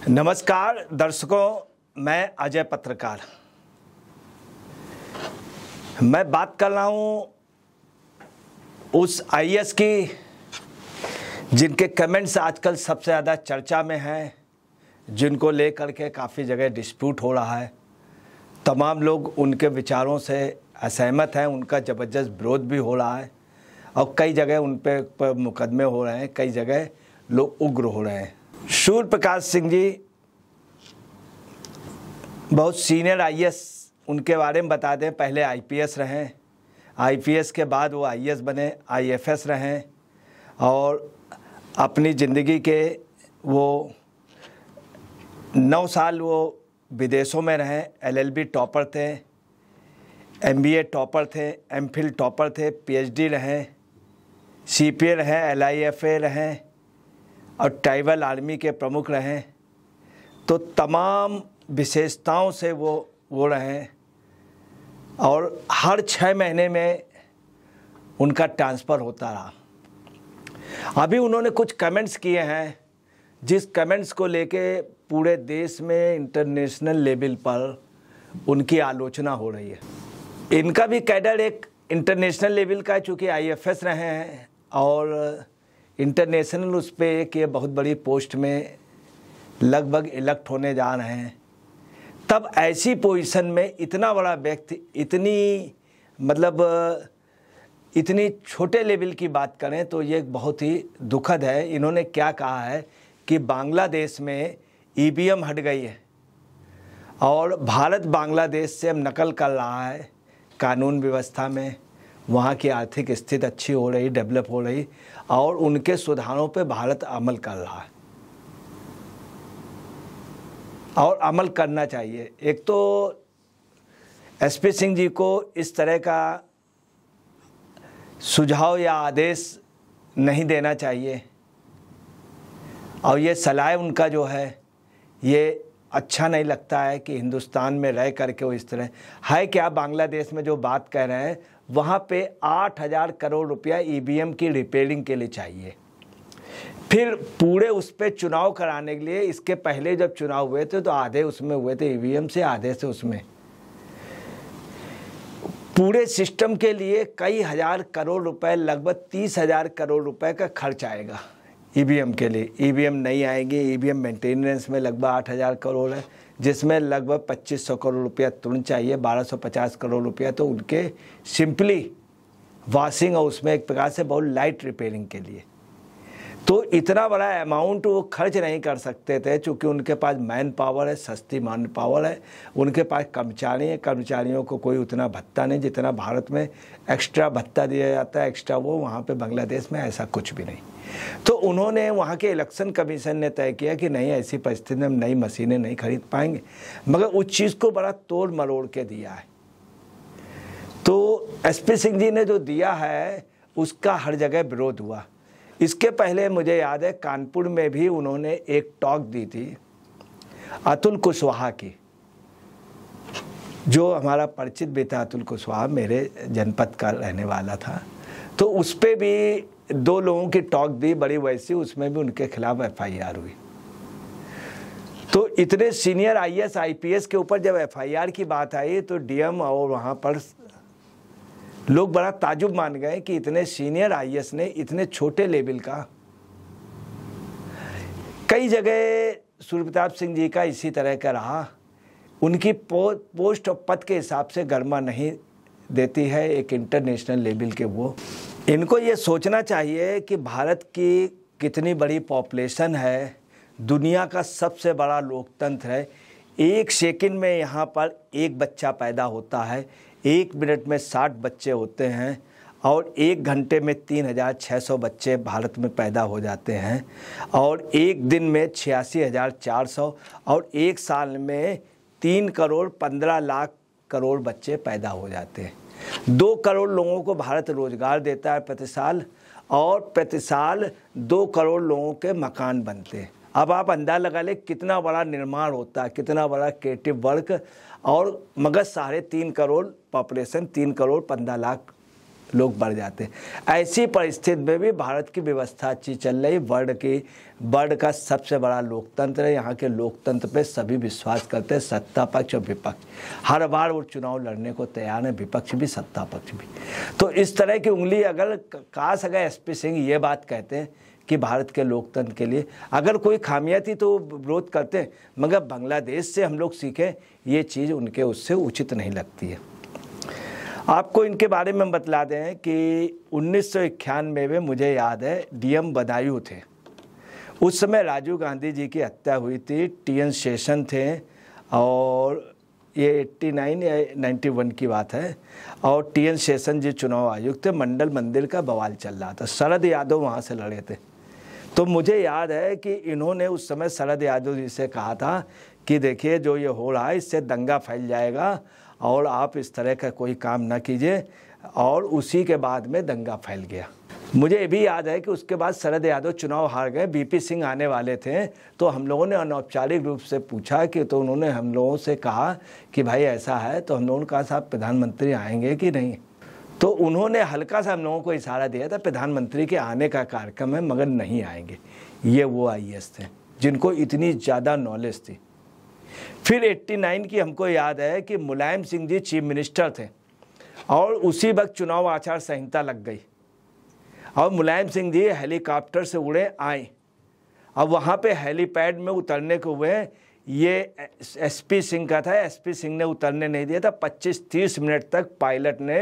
नमस्कार दर्शकों, मैं अजय पत्रकार। मैं बात कर रहा हूँ उस आईएएस की जिनके कमेंट्स आजकल सबसे ज़्यादा चर्चा में हैं, जिनको लेकर के काफ़ी जगह डिस्प्यूट हो रहा है। तमाम लोग उनके विचारों से असहमत हैं, उनका ज़बरदस्त विरोध भी हो रहा है और कई जगह उन पर मुकदमे हो रहे हैं, कई जगह लोग उग्र हो रहे हैं। सूर्य प्रकाश सिंह जी बहुत सीनियर आईएएस, उनके बारे में बता दें। पहले आईपीएस रहे, आईपीएस के बाद वो आईएएस बने, आईएफएस रहे और अपनी ज़िंदगी के वो 9 साल वो विदेशों में रहे। एलएलबी टॉपर थे, एमबीए टॉपर थे, एमफिल टॉपर थे, पीएचडी रहे, सीपीए रहे, एलआईएफए रहे और ट्राइबल आर्मी के प्रमुख रहे। तो तमाम विशेषताओं से वो रहे और हर 6 महीने में उनका ट्रांसफ़र होता रहा। अभी उन्होंने कुछ कमेंट्स किए हैं, जिस कमेंट्स को लेके पूरे देश में इंटरनेशनल लेवल पर उनकी आलोचना हो रही है। इनका भी कैडर एक इंटरनेशनल लेवल का है, चूँकि आईएफएस रहे हैं और इंटरनेशनल उस पर एक ये बहुत बड़ी पोस्ट में लगभग इलेक्ट होने जा रहे हैं। तब ऐसी पोजीशन में इतना बड़ा व्यक्ति इतनी छोटे लेवल की बात करें तो ये बहुत ही दुखद है। इन्होंने क्या कहा है कि बांग्लादेश में ईवीएम हट गई है और भारत बांग्लादेश से अब नकल कर रहा है कानून व्यवस्था में, वहाँ की आर्थिक स्थिति अच्छी हो रही, डेवलप हो रही और उनके सुधारों पे भारत अमल कर रहा है और अमल करना चाहिए। एक तो एसपी सिंह जी को इस तरह का सुझाव या आदेश नहीं देना चाहिए और ये सलाह उनका जो है ये अच्छा नहीं लगता है कि हिंदुस्तान में रह करके वो इस तरह है। क्या बांग्लादेश में जो बात कह रहे हैं वहाँ पे 8,000 करोड़ रुपया ईवीएम की रिपेयरिंग के लिए चाहिए। फिर पूरे उस पर चुनाव कराने के लिए, इसके पहले जब चुनाव हुए थे तो आधे उसमें हुए थे ईवीएम से, आधे से उसमें। पूरे सिस्टम के लिए कई हजार करोड़ रुपए, लगभग 30,000 करोड़ रुपए का खर्च आएगा ईवीएम के लिए। ईवीएम नहीं आएंगे, ईवीएम मेंटेनेंस में लगभग 8,000 करोड़ है, जिसमें लगभग 2,500 करोड़ रुपया तुरंत चाहिए, 1,250 करोड़ रुपया तो उनके सिंपली वॉशिंग और उसमें एक प्रकार से बहुत लाइट रिपेयरिंग के लिए। तो इतना बड़ा अमाउंट वो खर्च नहीं कर सकते थे, चूँकि उनके पास मैन पावर है, सस्ती मैन पावर है, उनके पास कर्मचारी हैं, कर्मचारियों को कोई उतना भत्ता नहीं जितना भारत में एक्स्ट्रा भत्ता दिया जाता है। एक्स्ट्रा वो वहाँ पे बांग्लादेश में ऐसा कुछ भी नहीं। तो उन्होंने, वहाँ के इलेक्शन कमीशन ने तय किया कि नहीं, ऐसी परिस्थिति में हम नई मशीनें नहीं खरीद पाएंगे, मगर उस चीज़ को बड़ा तोड़ मरोड़ के दिया है। तो एसपी सिंह जी ने जो दिया है उसका हर जगह विरोध हुआ। इसके पहले मुझे याद है कानपुर में भी उन्होंने एक टॉक दी थी अतुल कुशवाहा की, जो हमारा परिचित भी था। अतुल कुशवाहा मेरे जनपद का रहने वाला था। तो उस पर भी 2 लोगों की टॉक दी बड़ी वैसी, उसमें भी उनके खिलाफ एफआईआर हुई। तो इतने सीनियर आईएएस आईपीएस के ऊपर जब एफआईआर की बात आई तो डीएम और वहाँ पर लोग बड़ा ताजुब मान गए कि इतने सीनियर आईएएस ने इतने छोटे लेवल का। कई जगह सूर्य प्रताप सिंह जी का इसी तरह का रहा। उनकी पोस्ट और पद के हिसाब से गरिमा नहीं देती है एक इंटरनेशनल लेवल के वो। इनको ये सोचना चाहिए कि भारत की कितनी बड़ी पॉपुलेशन है, दुनिया का सबसे बड़ा लोकतंत्र है। 1 सेकंड में यहाँ पर 1 बच्चा पैदा होता है, 1 मिनट में 60 बच्चे होते हैं और 1 घंटे में 3,600 बच्चे भारत में पैदा हो जाते हैं और 1 दिन में 86,400 और 1 साल में 3 करोड़ 15 लाख करोड़ बच्चे पैदा हो जाते हैं। 2 करोड़ लोगों को भारत रोजगार देता है प्रति साल और प्रति साल 2 करोड़ लोगों के मकान बनते हैं। अब आप अंदाज़ा लगा लें कितना बड़ा निर्माण होता है, कितना बड़ा क्रिएटिव वर्क। और मगर 3.5 करोड़ पॉपुलेशन, 3 करोड़ 15 लाख लोग बढ़ जाते हैं। ऐसी परिस्थिति में भी भारत की व्यवस्था अच्छी चल रही। वर्ल्ड का सबसे बड़ा लोकतंत्र है। यहाँ के लोकतंत्र पे सभी विश्वास करते हैं, सत्ता पक्ष और विपक्ष। हर बार वो चुनाव लड़ने को तैयार है, विपक्ष भी सत्ता पक्ष भी। तो इस तरह की उंगली अगर एसपी सिंह ये बात कहते हैं कि भारत के लोकतंत्र के लिए अगर कोई खामियां थी तो विरोध करते हैं, मगर बांग्लादेश से हम लोग सीखें ये चीज़ उनके उससे उचित नहीं लगती है। आपको इनके बारे में बतला दें कि 1991 में मुझे याद है डीएम बदायूं थे। उस समय राजीव गांधी जी की हत्या हुई थी, टीएन शेषन थे और ये 89 या 91 की बात है। और टीएन शेषन जी चुनाव आयुक्त थे। मंडल मंदिर का बवाल चल रहा था, शरद यादव वहाँ से लड़े थे। तो मुझे याद है कि इन्होंने उस समय शरद यादव जी से कहा था कि देखिए जो ये हो रहा है इससे दंगा फैल जाएगा और आप इस तरह का कोई काम ना कीजिए, और उसी के बाद में दंगा फैल गया। मुझे ये भी याद है कि उसके बाद शरद यादव चुनाव हार गए, बीपी सिंह आने वाले थे। तो हम लोगों ने अनौपचारिक रूप से पूछा कि, तो उन्होंने हम लोगों से कहा कि भाई ऐसा है, तो हम लोगों ने कहा साहब प्रधानमंत्री आएंगे कि नहीं। तो उन्होंने हल्का सा हम लोगों को इशारा दिया था प्रधानमंत्री के आने का कार्यक्रम है मगर नहीं आएंगे। ये वो आईएएस थे जिनको इतनी ज़्यादा नॉलेज थी। फिर 89 की हमको याद है कि मुलायम सिंह जी चीफ मिनिस्टर थे और उसी वक्त चुनाव आचार संहिता लग गई और मुलायम सिंह जी हेलीकॉप्टर से उड़े आए। अब वहाँ पे हेलीपैड में उतरने को हुए, ये एसपी सिंह का था, एसपी सिंह ने उतरने नहीं दिया था। 25-30 मिनट तक पायलट ने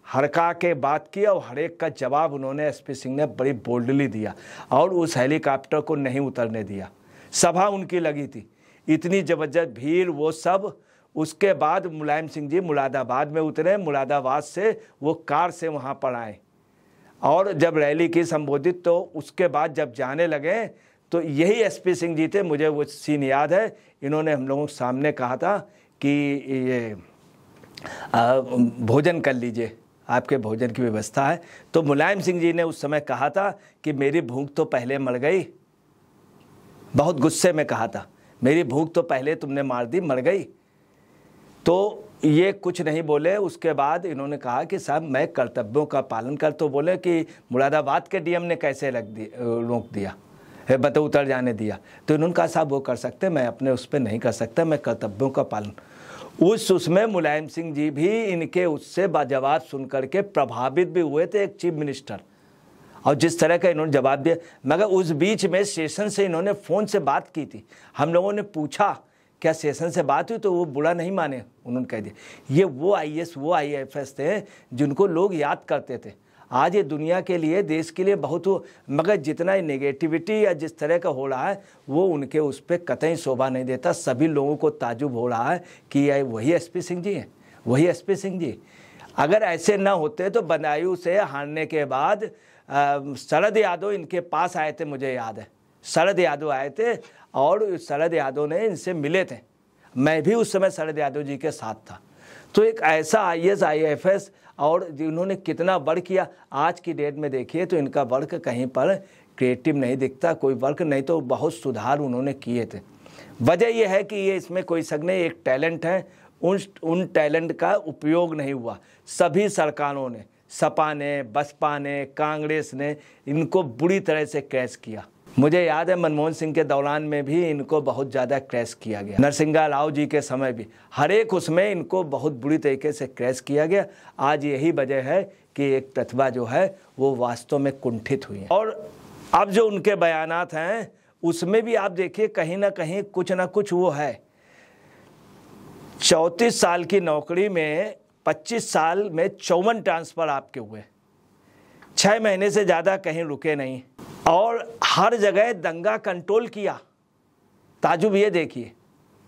हड़का के बात की और हर एक का जवाब उन्होंने एसपी सिंह ने बड़ी बोल्डली दिया और उस हेलीकॉप्टर को नहीं उतरने दिया। सभा उनकी लगी थी, इतनी ज़बरदस्त भीड़ वो सब। उसके बाद मुलायम सिंह जी मुरादाबाद में उतरे, मुरादाबाद से वो कार से वहाँ पर आए और जब रैली की संबोधित, तो उसके बाद जब जाने लगे तो यही एसपी सिंह जी थे। मुझे वो सीन याद है, इन्होंने हम लोगों के सामने कहा था कि ये भोजन कर लीजिए, आपके भोजन की व्यवस्था है। तो मुलायम सिंह जी ने उस समय कहा था कि मेरी भूख तो पहले मर गई, बहुत गुस्से में कहा था, मेरी भूख तो पहले तुमने मार दी, मर गई। तो ये कुछ नहीं बोले। उसके बाद इन्होंने कहा कि साहब मैं कर्तव्यों का पालन कर, तो बोले कि मुरादाबाद के डीएम ने कैसे रोक दिया, मतलब उतर जाने दिया। तो इन्होंने कहा साहब वो कर सकते, मैं अपने उस पर नहीं कर सकता, मैं कर्तव्यों का पालन। उसमें मुलायम सिंह जी भी इनके उससे जवाब सुन करके प्रभावित भी हुए थे, एक चीफ मिनिस्टर, और जिस तरह का इन्होंने जवाब दिया। मगर उस बीच में सेशन से इन्होंने फ़ोन से बात की थी। हम लोगों ने पूछा क्या सेशन से बात हुई, तो वो बुरा नहीं माने, उन्होंने कह दिया। ये वो आईएएस वो आईएफएस थे जिनको लोग याद करते थे। आज ये दुनिया के लिए, देश के लिए बहुत हो, मगर जितना नेगेटिविटी या जिस तरह का हो रहा है वो उनके उस पर कतई शोभा नहीं देता। सभी लोगों को ताजुब हो रहा है कि ये वही एसपी सिंह जी हैं, वही एसपी सिंह जी। अगर ऐसे ना होते तो बदायूं से हारने के बाद शरद यादव इनके पास आए थे, मुझे याद है शरद यादव आए थे और शरद यादव ने इनसे मिले थे। मैं भी उस समय शरद यादव जी के साथ था। तो एक ऐसा आईएएस आईएफएस, और जिन्होंने कितना वर्क किया। आज की डेट में देखिए तो इनका वर्क कहीं पर क्रिएटिव नहीं दिखता, कोई वर्क नहीं, तो बहुत सुधार उन्होंने किए थे। वजह यह है कि ये इसमें कोई शक नहीं, एक टैलेंट है, उन टैलेंट का उपयोग नहीं हुआ। सभी सरकारों ने, सपा ने, बसपा ने, कांग्रेस ने इनको बुरी तरह से क्रैश किया। मुझे याद है मनमोहन सिंह के दौरान में भी इनको बहुत ज़्यादा क्रैश किया गया, नरसिंह राव जी के समय भी, हर एक उसमें इनको बहुत बुरी तरीके से क्रैश किया गया। आज यही वजह है कि एक प्रतिभा जो है वो वास्तव में कुंठित हुई है। और अब जो उनके बयानात हैं उसमें भी आप देखिए कहीं ना कहीं कुछ ना कुछ वो है। 34 साल की नौकरी में 25 साल में 54 ट्रांसफ़र आपके हुए, 6 महीने से ज़्यादा कहीं रुके नहीं, और हर जगह दंगा कंट्रोल किया। ताजुब ये देखिए,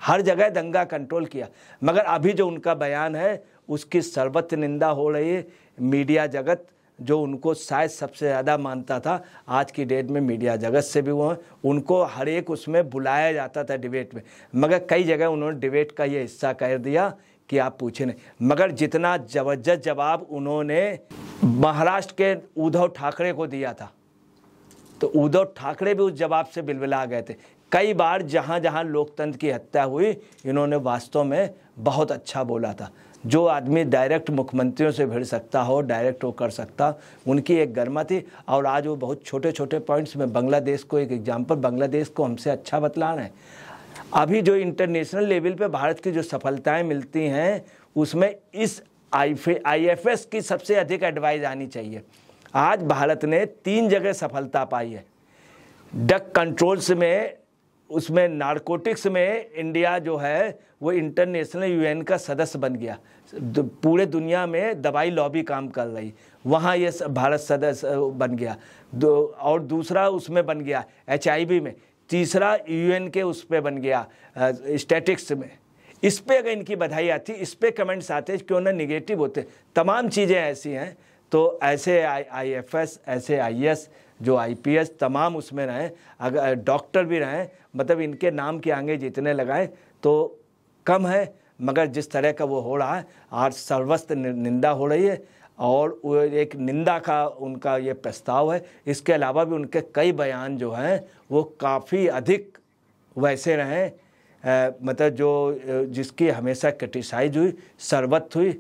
हर जगह दंगा कंट्रोल किया। मगर अभी जो उनका बयान है उसकी सर्वत्र निंदा हो रही है। मीडिया जगत जो उनको शायद सबसे ज़्यादा मानता था, आज की डेट में मीडिया जगत से भी वो उनको हर एक उसमें बुलाया जाता था डिबेट में, मगर कई जगह उन्होंने डिबेट का ये हिस्सा कर दिया कि आप पूछे नहीं। मगर जितना ज़बरदस्त जवाब उन्होंने महाराष्ट्र के उद्धव ठाकरे को दिया था, तो उद्धव ठाकरे भी उस जवाब से बिलबिला गए थे। कई बार जहाँ जहाँ लोकतंत्र की हत्या हुई इन्होंने वास्तव में बहुत अच्छा बोला था। जो आदमी डायरेक्ट मुख्यमंत्रियों से भिड़ सकता हो, डायरेक्ट वो कर सकता, उनकी एक गरिमा थी। और आज वो बहुत छोटे छोटे पॉइंट्स में बांग्लादेश को एक एग्जाम्पल, बांग्लादेश को हमसे अच्छा बतला रहे हैं। अभी जो इंटरनेशनल लेवल पे भारत की जो सफलताएं मिलती हैं उसमें इस IFS की सबसे अधिक एडवाइस आनी चाहिए। आज भारत ने 3 जगह सफलता पाई है। ड्रग कंट्रोल्स में, उसमें नारकोटिक्स में इंडिया जो है वो इंटरनेशनल UN का सदस्य बन गया। पूरे दुनिया में दवाई लॉबी काम कर रही, वहाँ ये भारत सदस्य बन गया। और दूसरा उसमें बन गया HIV में, तीसरा UN के उस पर बन गया स्टैटिक्स में। इस पे अगर इनकी बधाई आती, इस पे कमेंट्स आते क्यों ना निगेटिव होते, तमाम चीज़ें ऐसी हैं। तो ऐसे IFS, ऐसे IS, जो IPS तमाम उसमें रहें, अगर डॉक्टर भी रहें, मतलब इनके नाम के आगे जितने लगाएं तो कम है। मगर जिस तरह का वो हो रहा है, आज सर्वस्त्र निंदा हो रही है। और वो एक निंदा का उनका ये प्रस्ताव है। इसके अलावा भी उनके कई बयान जो हैं वो काफ़ी अधिक वैसे रहें, मतलब जो जिसकी हमेशा क्रिटिसाइज हुई, सरबत हुई।